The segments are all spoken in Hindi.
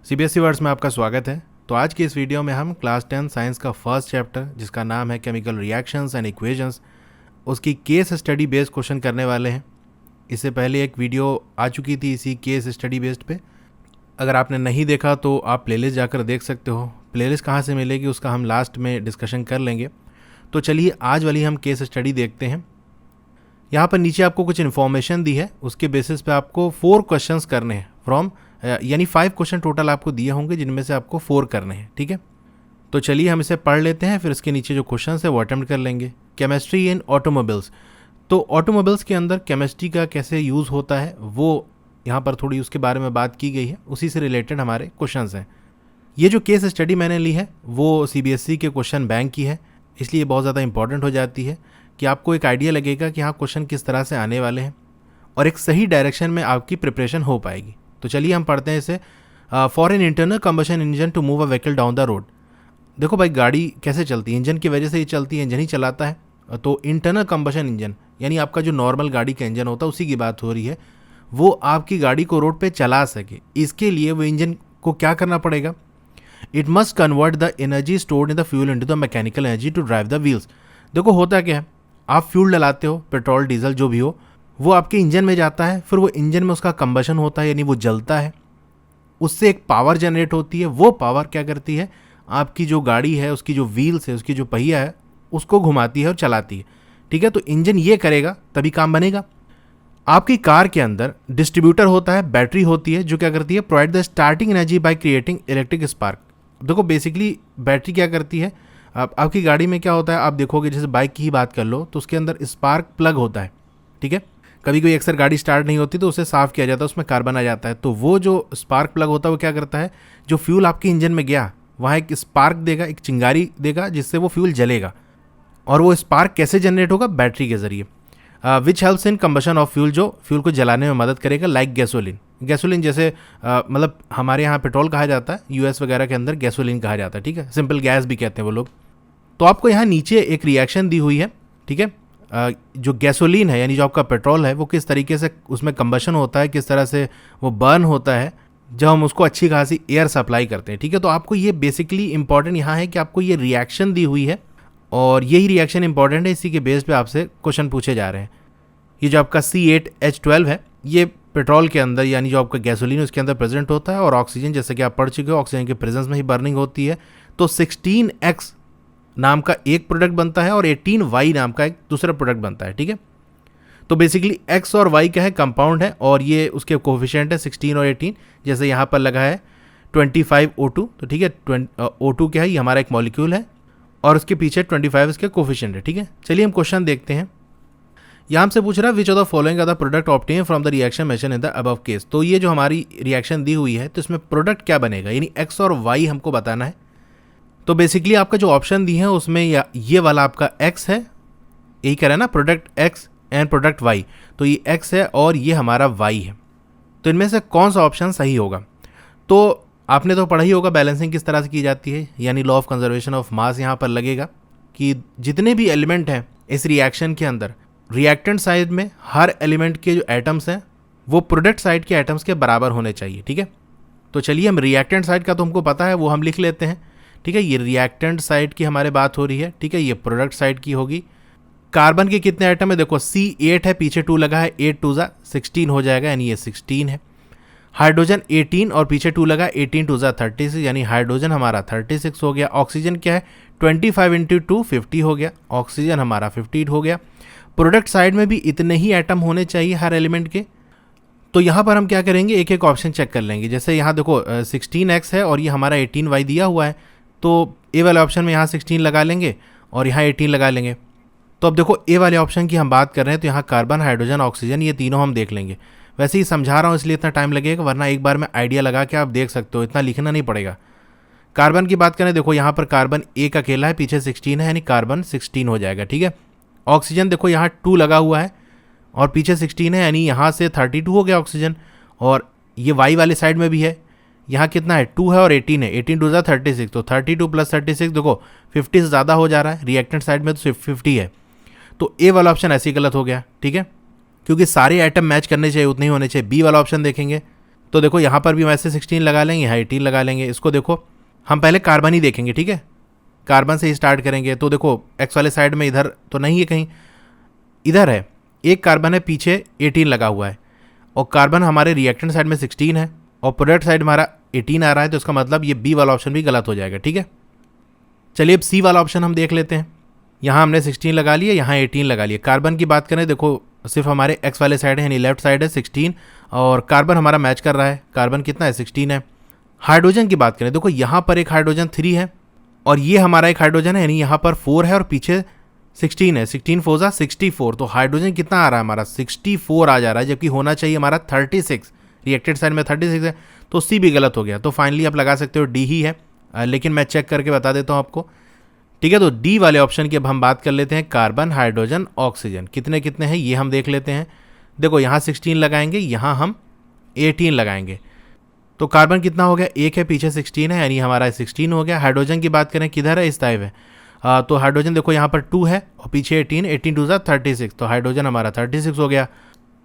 सीबीएसई वर्ड्स में आपका स्वागत है। तो आज की इस वीडियो में हम क्लास 10 साइंस का फर्स्ट चैप्टर जिसका नाम है केमिकल रिएक्शंस एंड इक्वेशंस, उसकी केस स्टडी बेस्ड क्वेश्चन करने वाले हैं। इससे पहले एक वीडियो आ चुकी थी इसी केस स्टडी बेस्ड पे। अगर आपने नहीं देखा तो आप प्लेलिस्ट जाकर देख सकते हो। प्लेलिस्ट कहाँ से मिलेगी उसका हम लास्ट में डिस्कशन कर लेंगे। तो चलिए आज वाली हम केस स्टडी देखते हैं। यहाँ पर नीचे आपको कुछ इन्फॉर्मेशन दी है, उसके बेसिस पे आपको 4 क्वेश्चंस करने हैं फ्रॉम यानी 5 क्वेश्चन टोटल आपको दिए होंगे जिनमें से आपको 4 करने हैं। ठीक है, तो चलिए हम इसे पढ़ लेते हैं, फिर इसके नीचे जो क्वेश्चन है वो अटेम्प्ट कर लेंगे। केमिस्ट्री इन ऑटोमोबाइल्स, तो ऑटोमोबाइल्स के अंदर केमिस्ट्री का कैसे यूज़ होता है वो यहाँ पर थोड़ी उसके बारे में बात की गई है, उसी से रिलेटेड हमारे क्वेश्चन हैं। ये जो केस स्टडी मैंने ली है वो सीबीएसई के क्वेश्चन बैंक की है, इसलिए बहुत ज़्यादा इंपॉर्टेंट हो जाती है कि आपको एक आइडिया लगेगा कि हाँ क्वेश्चन किस तरह से आने वाले हैं और एक सही डायरेक्शन में आपकी प्रिपरेशन हो पाएगी। तो चलिए हम पढ़ते हैं इसे। For an internal combustion engine to move a vehicle down the road. देखो भाई, गाड़ी कैसे चलती है? इंजन की वजह से ही चलती है, इंजन ही चलाता है। तो इंटरनल कंबशन इंजन यानी आपका जो नॉर्मल गाड़ी का इंजन होता है उसी की बात हो रही है। वो आपकी गाड़ी को रोड पे चला सके, इसके लिए वो इंजन को क्या करना पड़ेगा? It must convert the energy stored in the fuel into the mechanical energy to drive the wheels. देखो होता क्या है, आप फ्यूल डलाते हो, पेट्रोल डीजल जो भी हो, वो आपके इंजन में जाता है, फिर वो इंजन में उसका कंबशन होता है यानी वो जलता है, उससे एक पावर जनरेट होती है। वो पावर क्या करती है, आपकी जो गाड़ी है उसकी जो व्हील्स है, उसकी जो पहिया है, उसको घुमाती है और चलाती है। ठीक है, तो इंजन ये करेगा तभी काम बनेगा। आपकी कार के अंदर डिस्ट्रीब्यूटर होता है, बैटरी होती है, जो क्या करती है, provide the starting energy by creating electric spark. देखो बेसिकली बैटरी क्या करती है, आपकी गाड़ी में क्या होता है, आप देखोगे जैसे बाइक की ही बात कर लो तो उसके अंदर स्पार्क प्लग होता है। ठीक है, कभी कोई अक्सर गाड़ी स्टार्ट नहीं होती तो उसे साफ़ किया जाता है, उसमें कार्बन आ जाता है। तो वो जो स्पार्क प्लग होता है वो क्या करता है, जो फ्यूल आपके इंजन में गया वहाँ एक स्पार्क देगा, एक चिंगारी देगा जिससे वो फ्यूल जलेगा। और वो स्पार्क कैसे जनरेट होगा? बैटरी के जरिए। Which helps in combustion of fuel, जो फ्यूल को जलाने में मदद करेगा, लाइक गैसोलीन। गैसोलीन जैसे मतलब हमारे यहाँ पेट्रोल कहा जाता है, यूएस वगैरह के अंदर गैसोलीन कहा जाता है। ठीक है, सिंपल गैस भी कहते हैं वो लोग। तो आपको यहाँ नीचे एक रिएक्शन दी हुई है। ठीक है, जो गैसोलीन है यानी जो आपका पेट्रोल है वो किस तरीके से उसमें कंबशन होता है, किस तरह से वो बर्न होता है जब हम उसको अच्छी खासी एयर सप्लाई करते हैं। ठीक है, तो आपको ये बेसिकली इंपॉर्टेंट यहाँ है कि आपको ये रिएक्शन दी हुई है और यही रिएक्शन इंपॉर्टेंट है, इसी के बेस पे आपसे क्वेश्चन पूछे जा रहे हैं। ये जो आपका C8H12 है, ये पेट्रोल के अंदर यानी जो आपका गैसोलीन उसके अंदर प्रेजेंट होता है, और ऑक्सीजन जैसे कि आप पढ़ चुके हो ऑक्सीजन के प्रेजेंस में ही बर्निंग होती है। तो 16X नाम का एक प्रोडक्ट बनता है और 18Y नाम का एक दूसरा प्रोडक्ट बनता है। ठीक है, तो बेसिकली X और Y क्या है, कंपाउंड है और ये उसके कोफिशिएंट है 16 और 18। जैसे यहाँ पर लगा है 25O2, तो ठीक है, O2 क्या है, ये हमारा एक मॉलिक्यूल है और उसके पीछे 25 इसके कोफिशिएंट है। ठीक है, चलिए हम क्वेश्चन देखते हैं। यहाँ से पूछ रहा है which of the following are the product obtain from the reaction mention in the above case. तो ये जो हमारी रिएक्शन दी हुई है तो इसमें प्रोडक्ट क्या बनेगा, यानी X और Y हमको बताना है। तो बेसिकली आपका जो ऑप्शन दी है उसमें ये वाला आपका X है, यही कह रहा है ना, product X and product Y। तो ये X है और ये हमारा Y है। तो इनमें से कौन सा ऑप्शन सही होगा? तो आपने तो पढ़ा ही होगा बैलेंसिंग किस तरह से की जाती है, यानी law of conservation of mass यहाँ पर लगेगा कि जितने भी एलिमेंट हैं इस रिएक्शन के अंदर, रिएक्टेंट साइड में हर एलिमेंट के जो एटम्स हैं वो प्रोडक्ट साइड के एटम्स के बराबर होने चाहिए। ठीक है, तो चलिए हम रिएक्टेंट साइड का तो हमको पता है, वो हम लिख लेते हैं। ठीक है, ये रिएक्टेंट साइड की हमारे बात हो रही है। ठीक है, ये प्रोडक्ट साइड की होगी। कार्बन के कितने एटम है? देखो C8 है, पीछे 2 लगा है, 8 2 16 हो जाएगा, यानी ये 16 है। हाइड्रोजन 18 और पीछे 2 लगा, 18 2 36, यानी हाइड्रोजन हमारा 36 हो गया। ऑक्सीजन क्या है, 25 × 2 50 हो गया, ऑक्सीजन हमारा 50 हो गया। प्रोडक्ट साइड में भी इतने ही एटम होने चाहिए हर एलिमेंट के। तो यहाँ पर हम क्या करेंगे, एक एक ऑप्शन चेक कर लेंगे। जैसे यहाँ देखो 16X है और ये हमारा 18Y दिया हुआ है, तो ए वाले ऑप्शन में यहाँ 16 लगा लेंगे और यहाँ 18 लगा लेंगे। तो अब देखो ए वाले ऑप्शन की हम बात कर रहे हैं तो यहाँ कार्बन, हाइड्रोजन, ऑक्सीजन, ये तीनों हम देख लेंगे। वैसे ही समझा रहा हूँ इसलिए इतना टाइम लगेगा, वरना एक बार में आइडिया लगा के आप देख सकते हो, इतना लिखना नहीं पड़ेगा। कार्बन की बात करें, देखो यहाँ पर कार्बन एक अकेला है, पीछे 16 है, यानी कार्बन 16 हो जाएगा। ठीक है, ऑक्सीजन देखो यहाँ 2 लगा हुआ है और पीछे 16 है, यानी यहाँ से 32 हो गया ऑक्सीजन। और ये वाई वाले साइड में भी है, यहाँ कितना है, 2 है और 18 है, 18 2 36, तो 32 + 36 देखो 50 से ज़्यादा हो जा रहा है। रिएक्टेंट साइड में तो सिर्फ 50 है, तो ए वाला ऑप्शन ऐसे ही गलत हो गया। ठीक है, क्योंकि सारे आइटम मैच करने चाहिए, उतने ही होने चाहिए। बी वाला ऑप्शन देखेंगे तो देखो यहाँ पर भी हम ऐसे 16 लगा लेंगे, यहाँ 18 लगा लेंगे। इसको देखो हम पहले कार्बन ही देखेंगे, ठीक है, कार्बन से ही स्टार्ट करेंगे। तो देखो एक्स वाले साइड में इधर तो नहीं है कहीं, इधर है एक कार्बन है, पीछे 18 लगा हुआ है, और कार्बन हमारे रिएक्टेंट साइड में 16 है और प्रोडक्ट साइड हमारा 18 आ रहा है। तो इसका मतलब ये बी वाला ऑप्शन भी गलत हो जाएगा, ठीक है। चलिए अब सी वाला ऑप्शन हम देख लेते हैं। यहाँ हमने 16 लगा लिया, यहाँ 18 लगा लिया। कार्बन की बात करें, देखो सिर्फ हमारे एक्स वाले साइड है यानी लेफ्ट साइड है 16, और कार्बन हमारा मैच कर रहा है। कार्बन कितना है, 16 है। हाइड्रोजन की बात करें, देखो यहाँ पर एक हाइड्रोजन 3 है और ये हमारा एक हाइड्रोजन है, यानी यहाँ पर 4 है और पीछे 16 है। 16 4 जा 64, तो हाइड्रोजन कितना आ रहा है हमारा, 64 आ जा रहा है, जबकि होना चाहिए हमारा 36। रिएक्टेड साइड में 36 है, तो सी भी गलत हो गया। तो फाइनली आप लगा सकते हो डी ही है, लेकिन मैं चेक करके बता देता हूँ आपको, ठीक है। तो डी वाले ऑप्शन की अब हम बात कर लेते हैं। कार्बन, हाइड्रोजन, ऑक्सीजन कितने कितने हैं ये हम देख लेते हैं। देखो यहाँ 16 लगाएंगे, यहाँ हम 18 लगाएंगे, तो कार्बन कितना हो गया, एक है, पीछे 16 है, यानी हमारा 16 हो गया। हाइड्रोजन की बात करें, किधर है, इस टाइप है, तो हाइड्रोजन देखो यहाँ पर 2 है और पीछे 18, 18 2 36, तो हाइड्रोजन हमारा 36 हो गया।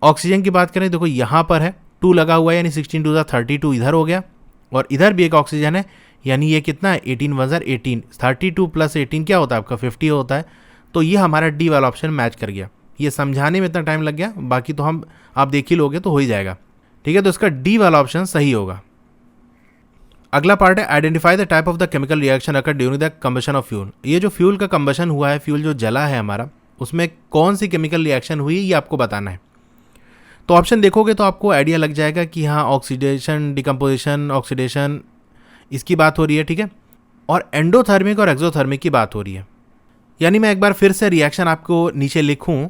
ऑक्सीजन की बात करें, देखो यहाँ पर है 2 लगा हुआ है, यानी 16 2 32 इधर हो गया, और इधर भी एक ऑक्सीजन है, यानी ये कितना है, 18 1 18, 32 प्लस 18 क्या होता है आपका, 50 होता है। तो ये हमारा डी वाला ऑप्शन मैच कर गया। ये समझाने में इतना टाइम लग गया, बाकी तो हम आप देख ही लोगे तो हो ही जाएगा, ठीक है। तो इसका डी वाला ऑप्शन सही होगा। अगला पार्ट है identify the type of the chemical reaction occur during the combustion of fuel. ये जो फ्यूल का कंबशन हुआ है, फ्यूल जो जला है हमारा, उसमें कौन सी केमिकल रिएक्शन हुई ये आपको बताना है। तो ऑप्शन देखोगे तो आपको आइडिया लग जाएगा कि हाँ ऑक्सीडेशन, डिकम्पोजिशन, ऑक्सीडेशन, इसकी बात हो रही है, ठीक है। और एंडोथर्मिक और एक्सोथर्मिक की बात हो रही है। यानी मैं एक बार फिर से रिएक्शन आपको नीचे लिखूं,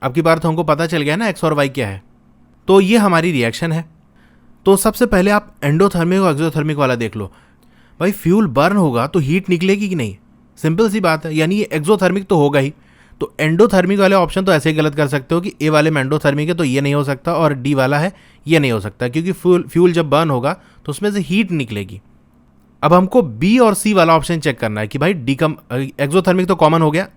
अब की बार तो हमको पता चल गया ना एक्स और वाई क्या है। तो ये हमारी रिएक्शन है। तो सबसे पहले आप एंडोथर्मिक और एक्सोथर्मिक वाला देख लो। भाई फ्यूल बर्न होगा तो हीट निकलेगी कि नहीं, सिंपल सी बात है, यानी ये एक्सोथर्मिक तो होगा ही। तो एंडोथर्मिक वाले ऑप्शन तो ऐसे ही गलत कर सकते हो कि ए वाले में एंडोथर्मिक है तो ये नहीं हो सकता, और डी वाला है ये नहीं हो सकता, क्योंकि फ्यूल जब बर्न होगा तो उसमें से हीट निकलेगी। अब हमको बी और सी वाला ऑप्शन चेक करना है कि भाई एक्सोथर्मिक तो कॉमन हो गया,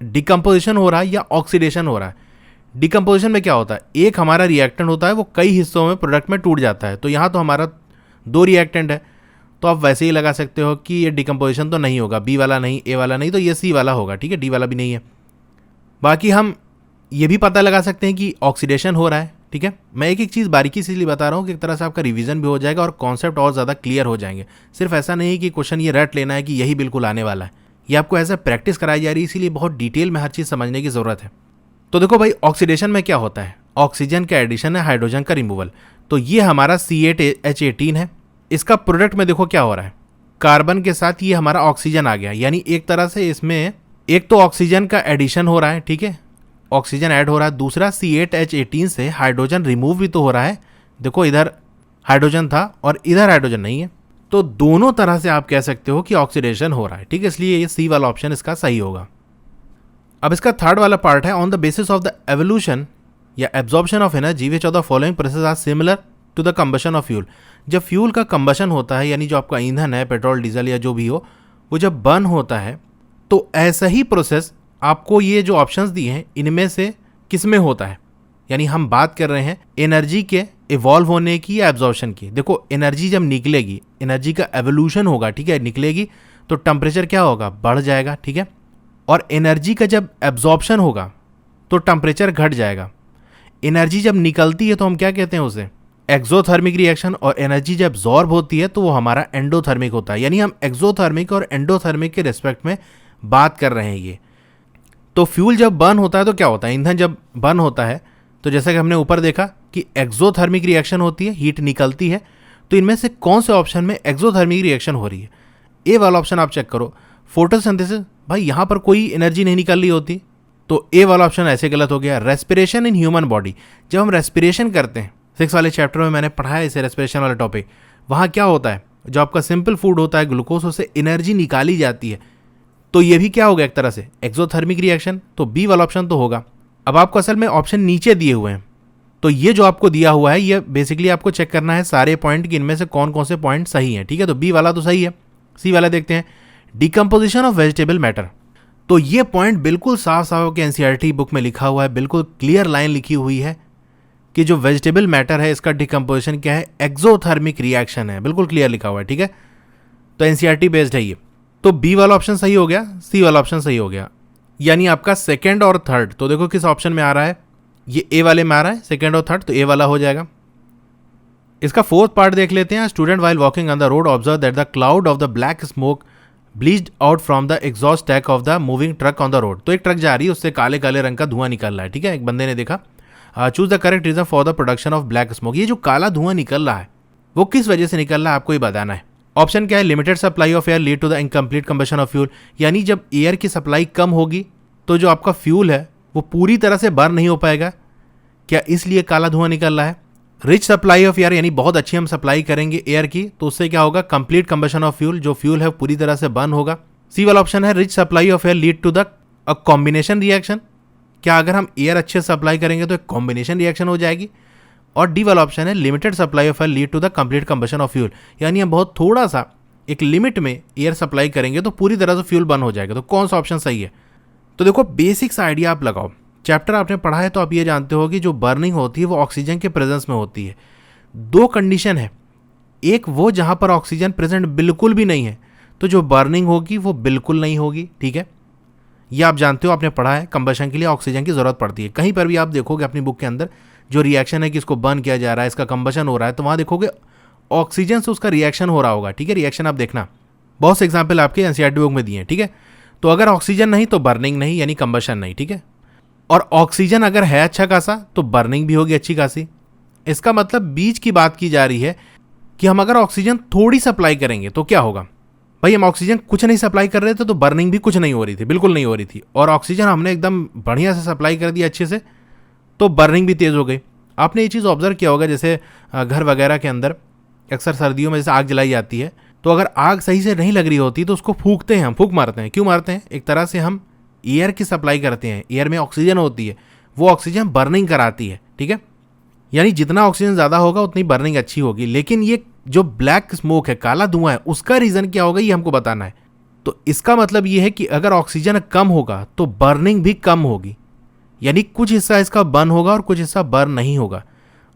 डिकम्पोजिशन हो रहा है या ऑक्सीडेशन हो रहा है। डिकम्पोजिशन में क्या होता है, एक हमारा रिएक्टेंट होता है वो कई हिस्सों में प्रोडक्ट में टूट जाता है, तो यहाँ तो हमारा 2 रिएक्टेंट है, तो आप वैसे ही लगा सकते हो कि ये डिकम्पोजिशन तो नहीं होगा, बी वाला नहीं, ए वाला नहीं, तो ये सी वाला होगा, ठीक है, डी वाला भी नहीं है। बाकी हम ये भी पता लगा सकते हैं कि ऑक्सीडेशन हो रहा है, ठीक है। मैं एक एक चीज़ बारीकी से इसलिए बता रहा हूँ कि एक तरह से आपका रिवीजन भी हो जाएगा और कॉन्सेप्ट और ज़्यादा क्लियर हो जाएंगे। सिर्फ ऐसा नहीं है कि क्वेश्चन ये रट लेना है कि यही बिल्कुल आने वाला है, ये आपको ऐसा प्रैक्टिस कराई जा रही है, इसीलिए बहुत डिटेल में हर चीज़ समझने की ज़रूरत है। तो देखो भाई ऑक्सीडेशन में क्या होता है, ऑक्सीजन का एडिशन है, हाइड्रोजन का रिमूवल। तो ये हमारा C8H18 है, इसका प्रोडक्ट में देखो क्या हो रहा है, कार्बन के साथ ये हमारा ऑक्सीजन आ गया, यानी एक तरह से इसमें एक तो ऑक्सीजन का एडिशन हो रहा है, ठीक है, ऑक्सीजन ऐड हो रहा है, दूसरा C8H18 से हाइड्रोजन रिमूव भी तो हो रहा है। देखो इधर हाइड्रोजन था और इधर हाइड्रोजन नहीं है, तो दोनों तरह से आप कह सकते हो कि ऑक्सीडेशन हो रहा है, ठीक है, इसलिए ये सी वाला ऑप्शन इसका सही होगा। अब इसका थर्ड वाला पार्ट है on the basis of the evolution या absorption of energy which of the following process are similar to the combustion of fuel. जब फ्यूल का कंबशन होता है, यानी जो आपका ईंधन है, पेट्रोल, डीजल या जो भी हो, वो जब बर्न होता है तो ऐसा ही प्रोसेस आपको ये जो ऑप्शंस दिए हैं इनमें से किस में होता है। यानी हम बात कर रहे हैं एनर्जी के इवॉल्व होने की या एब्जॉर्प्शन की। देखो एनर्जी जब निकलेगी, एनर्जी का एवोल्यूशन होगा, ठीक है, निकलेगी तो टेम्परेचर क्या होगा, बढ़ जाएगा, ठीक है। और एनर्जी का जब एब्जॉर्प्शन होगा तो टेम्परेचर घट जाएगा। एनर्जी जब निकलती है तो हम क्या कहते हैं उसे, एक्सोथर्मिक रिएक्शन, और एनर्जी जब एब्जॉर्ब होती है तो वो हमारा एंडोथर्मिक होता है। यानी हम एक्सोथर्मिक और एंडोथर्मिक के रिस्पेक्ट में बात कर रहे हैं ये। तो फ्यूल जब बर्न होता है तो क्या होता है, ईंधन जब बर्न होता है तो जैसा कि हमने ऊपर देखा कि एक्सोथर्मिक रिएक्शन होती है, हीट निकलती है। तो इनमें से कौन से ऑप्शन में एक्सोथर्मिक रिएक्शन हो रही है, ए वाला ऑप्शन आप चेक करो, फोटोसिंथेसिस। भाई यहाँ पर कोई एनर्जी नहीं निकल रही होती, तो ए वाला ऑप्शन ऐसे गलत हो गया। रेस्पिरेशन इन ह्यूमन बॉडी, जब हम रेस्पिरेशन करते हैं, 6 वाले चैप्टर में मैंने पढ़ा है इसे, रेस्पिरेशन वाला टॉपिक, वहाँ क्या होता है, जो आपका सिंपल फूड होता है ग्लूकोज, उससे एनर्जी निकाली जाती है। तो ये भी क्या होगा, एक तरह से एक्सोथर्मिक रिएक्शन, तो बी वाला ऑप्शन तो होगा। अब आपको असल में ऑप्शन नीचे दिए हुए हैं, तो ये जो आपको दिया हुआ है ये बेसिकली आपको चेक करना है सारे पॉइंट कि इनमें से कौन कौन से पॉइंट सही हैं, ठीक है। तो बी वाला तो सही है। सी वाला देखते हैं, डिकम्पोजिशन ऑफ वेजिटेबल मैटर। तो ये पॉइंट बिल्कुल साफ साफ के एनसीईआरटी बुक में लिखा हुआ है, बिल्कुल क्लियर लाइन लिखी हुई है कि जो वेजिटेबल मैटर है इसका डिकम्पोजिशन क्या है, एक्सोथर्मिक रिएक्शन है, बिल्कुल क्लियर लिखा हुआ है, ठीक है। तो एनसीईआरटी बेस्ड है ये। तो बी वाला ऑप्शन सही हो गया, सी वाला ऑप्शन सही हो गया, यानी आपका सेकंड और थर्ड। तो देखो किस ऑप्शन में आ रहा है, ये ए वाले में आ रहा है सेकंड और थर्ड, तो ए वाला हो जाएगा। इसका फोर्थ पार्ट देख लेते हैं। Student while walking on the road observe that the cloud of the black smoke bleached out from the exhaust stack of the moving truck on the road. तो एक ट्रक जा रही है, उससे काले काले रंग का धुआं निकल रहा है, ठीक है। एक बंदे ने देखा। Choose the correct reason for the production of black smoke. ये जो काला धुआं निकल रहा है वो किस वजह से निकल रहा है आपको ही बताना है। ऑप्शन क्या है, limited supply of air lead to the incomplete combustion of fuel, यानी जब एयर की सप्लाई कम होगी तो जो आपका फ्यूल है वो पूरी तरह से बर्न नहीं हो पाएगा, क्या इसलिए काला धुआं निकल रहा है। रिच सप्लाई ऑफ एयर, यानी बहुत अच्छी हम सप्लाई करेंगे एयर की तो उससे क्या होगा, कंप्लीट कंबशन ऑफ फ्यूल, जो फ्यूल है पूरी तरह से बर्न होगा। सी वाला ऑप्शन है, rich supply of air lead to the combination reaction, क्या अगर हम एयर अच्छे सप्लाई करेंगे तो एक कॉम्बिनेशन रिएक्शन हो जाएगी। और डी वाला ऑप्शन है, limited supply of air lead to the complete combustion of fuel, यानी हम बहुत थोड़ा सा एक लिमिट में एयर सप्लाई करेंगे तो पूरी तरह से फ्यूल बर्न हो जाएगा। तो कौन सा ऑप्शन सही है। तो देखो बेसिक्स आइडिया आप लगाओ, चैप्टर आपने पढ़ा है तो आप ये जानते हो कि जो बर्निंग होती है वो ऑक्सीजन के प्रेजेंस में होती है। दो कंडीशन है, एक वो जहां पर ऑक्सीजन प्रेजेंट बिल्कुल भी नहीं है तो जो बर्निंग होगी वो बिल्कुल नहीं होगी, ठीक है। ये आप जानते हो, आपने पढ़ा है, कंबशन के लिए ऑक्सीजन की जरूरत पड़ती है। कहीं पर भी आप देखोगे अपनी बुक के अंदर जो रिएक्शन है कि इसको बर्न किया जा रहा है, इसका कंबशन हो रहा है, तो वहां देखोगे ऑक्सीजन से उसका रिएक्शन हो रहा होगा, ठीक है। रिएक्शन आप देखना, बहुत से एग्जाम्पल आपके एनसीईआरटी बुक में दिए हैं, ठीक है। तो अगर ऑक्सीजन नहीं तो बर्निंग नहीं, यानी कंबशन नहीं, ठीक है। और ऑक्सीजन अगर है अच्छा खासा तो बर्निंग भी होगी अच्छी खासी। इसका मतलब बीच की बात की जा रही है कि हम अगर ऑक्सीजन थोड़ी सप्लाई करेंगे तो क्या होगा। भाई हम ऑक्सीजन कुछ नहीं सप्लाई कर रहे थे तो बर्निंग भी कुछ नहीं हो रही थी, बिल्कुल नहीं हो रही थी। और ऑक्सीजन हमने एकदम बढ़िया से सप्लाई कर दिया अच्छे से तो बर्निंग भी तेज़ हो गई। आपने ये चीज़ ऑब्जर्व किया होगा, जैसे घर वगैरह के अंदर अक्सर सर्दियों में जैसे आग जलाई जाती है तो अगर आग सही से नहीं लग रही होती तो उसको फूंकते हैं, हम फूंक मारते हैं। क्यों मारते हैं, एक तरह से हम एयर की सप्लाई करते हैं, एयर में ऑक्सीजन होती है, वो ऑक्सीजन बर्निंग कराती है, ठीक है। यानी जितना ऑक्सीजन ज़्यादा होगा उतनी बर्निंग अच्छी होगी। लेकिन ये जो ब्लैक स्मोक है, काला धुआं है, उसका रीज़न क्या होगा ये हमको बताना है। तो इसका मतलब ये है कि अगर ऑक्सीजन कम होगा तो बर्निंग भी कम होगी, यानी कुछ हिस्सा इसका बर्न होगा और कुछ हिस्सा बर्न नहीं होगा।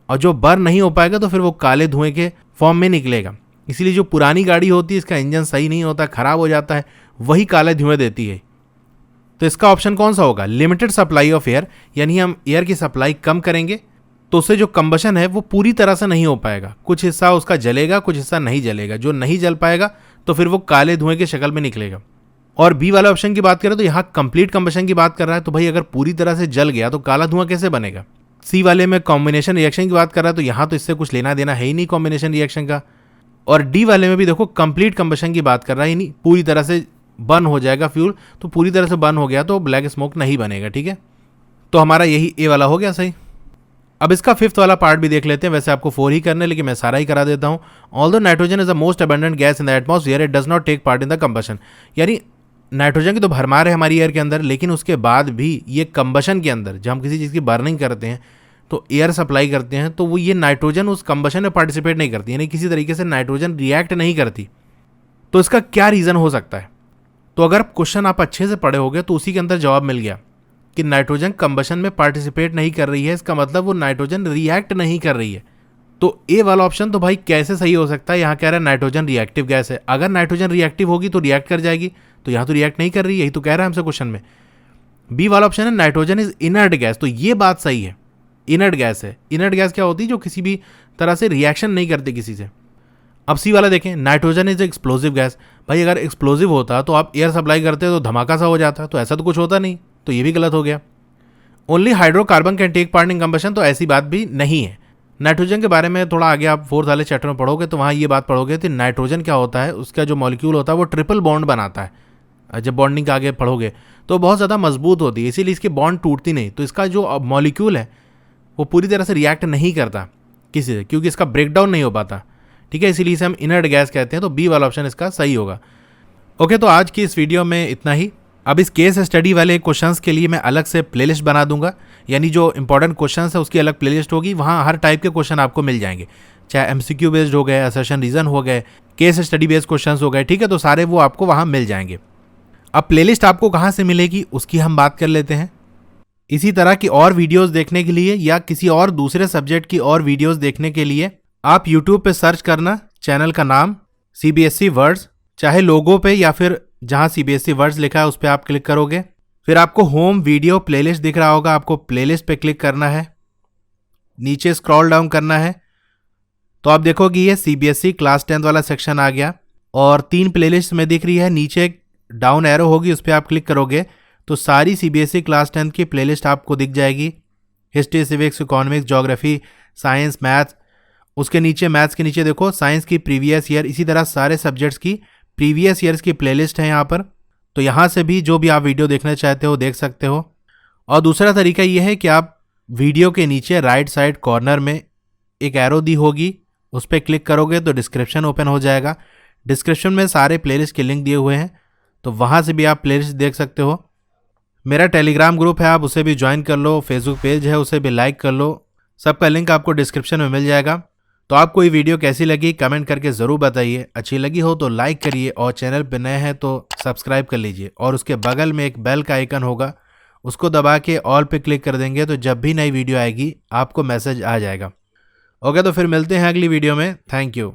और जो बर्न नहीं हो पाएगा तो फिर वो काले धुएं के फॉर्म में निकलेगा। इसीलिए जो पुरानी गाड़ी होती है इसका इंजन सही नहीं होता, खराब हो जाता है, वही काले धुएं देती है। तो इसका ऑप्शन कौन सा होगा, लिमिटेड सप्लाई ऑफ एयर, यानी हम एयर की सप्लाई कम करेंगे तो उससे जो कंबशन है वो पूरी तरह से नहीं हो पाएगा, कुछ हिस्सा उसका जलेगा, कुछ हिस्सा नहीं जलेगा। जो नहीं जल पाएगा तो फिर वो काले धुएं की शक्ल में निकलेगा। और बी वाला ऑप्शन की बात करें तो यहाँ कंप्लीट कंबशन की बात कर रहा है, तो भाई अगर पूरी तरह से जल गया तो काला धुआं कैसे बनेगा। सी वाले में कॉम्बिनेशन रिएक्शन की बात कर रहा है तो यहाँ तो इससे कुछ लेना देना है ही नहीं कॉम्बिनेशन रिएक्शन का। और डी वाले में भी देखो कंप्लीट कंबशन की बात कर रहा है, यानी पूरी तरह से बर्न हो जाएगा फ्यूल, तो पूरी तरह से बर्न हो गया तो ब्लैक स्मोक नहीं बनेगा, ठीक है। तो हमारा यही ए वाला हो गया सही। अब इसका फिफ्थ वाला पार्ट भी देख लेते हैं। वैसे आपको 4 ही करने, लेकिन मैं सारा ही करा देता हूँ। Although nitrogen is the most abundant gas in the atmosphere, it does not take part in the combustion, यानी नाइट्रोजन की तो भरमार है हमारी एयर के अंदर, लेकिन उसके बाद भी ये कंबशन के अंदर जब हम किसी चीज़ की बर्निंग करते हैं तो एयर सप्लाई करते हैं तो वो ये नाइट्रोजन उस कंबशन में पार्टिसिपेट नहीं करती, यानी किसी तरीके से नाइट्रोजन रिएक्ट नहीं करती। तो इसका क्या रीज़न हो सकता है। तो अगर क्वेश्चन आप अच्छे से पढ़े होगे तो उसी के अंदर जवाब मिल गया कि नाइट्रोजन कंबशन में पार्टिसिपेट नहीं कर रही है, इसका मतलब वो नाइट्रोजन रिएक्ट नहीं कर रही है। तो ए वाला ऑप्शन तो भाई कैसे सही हो सकता है, यहाँ कह रहा है नाइट्रोजन रिएक्टिव गैस है। अगर नाइट्रोजन रिएक्टिव होगी तो रिएक्ट कर जाएगी, तो यहाँ तो रिएक्ट नहीं कर रही, यही तो कह रहा है हमसे क्वेश्चन में। बी वाला ऑप्शन है नाइट्रोजन इज इनर्ट गैस, तो ये बात सही है, इनर्ट गैस है। इनर्ट गैस क्या होती है, जो किसी भी तरह से रिएक्शन नहीं करती किसी से। अब सी वाला देखें, नाइट्रोजन इज एक्सप्लोजिव गैस, भाई अगर एक्सप्लोजिव होता तो आप एयर सप्लाई करते तो धमाका सा हो जाता, तो ऐसा तो कुछ होता नहीं, तो ये भी गलत हो गया। Only hydrocarbon can take part in combustion, तो ऐसी बात भी नहीं है। नाइट्रोजन के बारे में थोड़ा आगे आप 4th वाले चैप्टर में पढ़ोगे तो वहाँ ये बात पढ़ोगे कि नाइट्रोजन क्या होता है, उसका जो मॉलिक्यूल होता है वो ट्रिपल बॉन्ड बनाता है। जब बॉन्डिंग के आगे पढ़ोगे तो बहुत ज़्यादा मजबूत होती है, इसीलिए इसकी बॉन्ड टूटती नहीं। तो इसका जो मॉलिक्यूल है वो पूरी तरह से रिएक्ट नहीं करता किसी से, क्योंकि इसका ब्रेकडाउन नहीं हो पाता, ठीक है। इसीलिए इसे हम इनर्ट गैस कहते हैं। तो बी वाला ऑप्शन इसका सही होगा। ओके, तो आज की इस वीडियो में इतना ही। अब इस केस स्टडी वाले क्वेश्चंस के लिए मैं अलग से प्लेलिस्ट बना दूंगा, यानी जो इंपॉर्टेंट क्वेश्चंस है उसकी अलग प्लेलिस्ट होगी। वहाँ हर टाइप के क्वेश्चन आपको मिल जाएंगे, चाहे एमसीक्यू बेस्ड हो गए, असर्शन रीजन हो गए, केस स्टडी बेस्ड क्वेश्चंस हो गए, ठीक है। तो सारे वो आपको वहाँ मिल जाएंगे। अब प्लेलिस्ट आपको कहाँ से मिलेगी उसकी हम बात कर लेते हैं। इसी तरह की और वीडियोस देखने के लिए या किसी और दूसरे सब्जेक्ट की और वीडियोस देखने के लिए आप YouTube पे सर्च करना चैनल का नाम CBSE वर्ड्स, चाहे लोगो पे या फिर जहां CBSE वर्ड्स लिखा है उस पर आप क्लिक करोगे। फिर आपको होम वीडियो प्लेलिस्ट दिख रहा होगा, आपको प्लेलिस्ट पे क्लिक करना है, नीचे स्क्रॉल डाउन करना है तो आप देखोगे ये CBSE क्लास 10 वाला सेक्शन आ गया और 3 प्लेलिस्ट में दिख रही है। नीचे एक डाउन एरो होगी, उस पर आप क्लिक करोगे तो सारी CBSE क्लास 10 की प्लेलिस्ट आपको दिख जाएगी। History, civics, economics, geography, science, maths. उसके नीचे मैथ्स के नीचे देखो साइंस की प्रीवियस ईयर, इसी तरह सारे सब्जेक्ट्स की प्रीवियस ईयर्स की प्लेलिस्ट है यहाँ पर। तो यहाँ से भी जो भी आप वीडियो देखना चाहते हो देख सकते हो। और दूसरा तरीका ये है कि आप वीडियो के नीचे राइट साइड कॉर्नर में एक एरो दी होगी, उस पर क्लिक करोगे तो डिस्क्रिप्शन ओपन हो जाएगा। डिस्क्रिप्शन में सारे प्लेलिस्ट के लिंक दिए हुए हैं, तो वहाँ से भी आप प्लेलिस्ट देख सकते हो। मेरा टेलीग्राम ग्रुप है, आप उसे भी ज्वाइन कर लो। फेसबुक पेज है, उसे भी लाइक कर लो। सबका लिंक आपको डिस्क्रिप्शन में मिल जाएगा। तो आपको ये वीडियो कैसी लगी कमेंट करके ज़रूर बताइए। अच्छी लगी हो तो लाइक करिए और चैनल पर नए हैं तो सब्सक्राइब कर लीजिए। और उसके बगल में एक बेल का आइकन होगा, उसको दबा के ऑल पे क्लिक कर देंगे तो जब भी नई वीडियो आएगी आपको मैसेज आ जाएगा। ओके, तो फिर मिलते हैं अगली वीडियो में। Thank you.